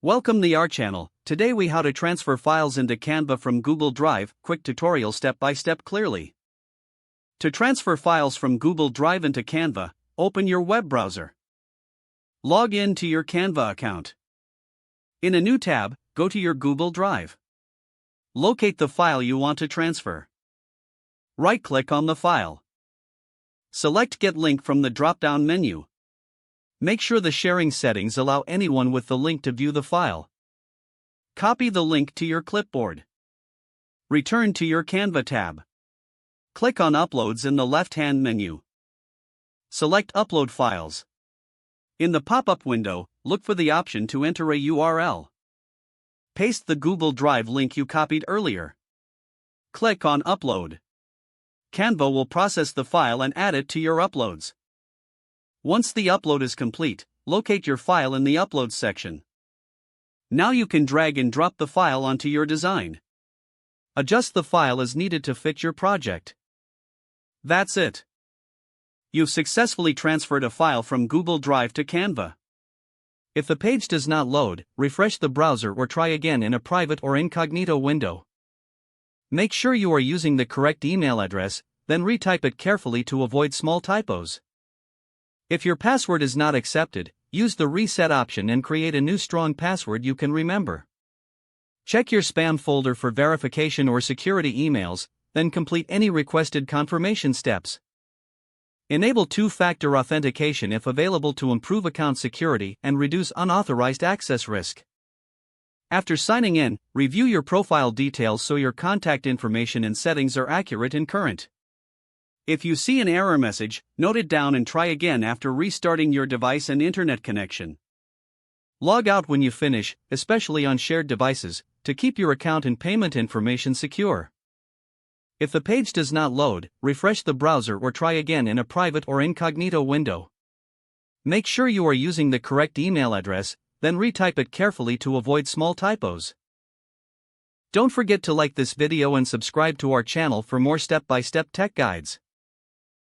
Welcome to our channel. Today we how to transfer files into Canva from Google Drive. Quick tutorial step by step clearly. To transfer files from Google Drive into Canva, open your web browser. Log in to your Canva account. In a new tab, go to your Google Drive. Locate the file you want to transfer. Right-click on the file. Select Get Link from the drop-down menu. Make sure the sharing settings allow anyone with the link to view the file. Copy the link to your clipboard. Return to your Canva tab. Click on Uploads in the left-hand menu. Select Upload Files. In the pop-up window, look for the option to enter a URL. Paste the Google Drive link you copied earlier. Click on Upload. Canva will process the file and add it to your uploads. Once the upload is complete, locate your file in the Uploads section. Now you can drag and drop the file onto your design. Adjust the file as needed to fit your project. That's it. You've successfully transferred a file from Google Drive to Canva. If the page does not load, refresh the browser or try again in a private or incognito window. Make sure you are using the correct email address, then retype it carefully to avoid small typos. If your password is not accepted, use the reset option and create a new strong password you can remember. Check your spam folder for verification or security emails, then complete any requested confirmation steps. Enable two-factor authentication if available to improve account security and reduce unauthorized access risk. After signing in, review your profile details so your contact information and settings are accurate and current. If you see an error message, note it down and try again after restarting your device and internet connection. Log out when you finish, especially on shared devices, to keep your account and payment information secure. If the page does not load, refresh the browser or try again in a private or incognito window. Make sure you are using the correct email address, then retype it carefully to avoid small typos. Don't forget to like this video and subscribe to our channel for more step-by-step tech guides.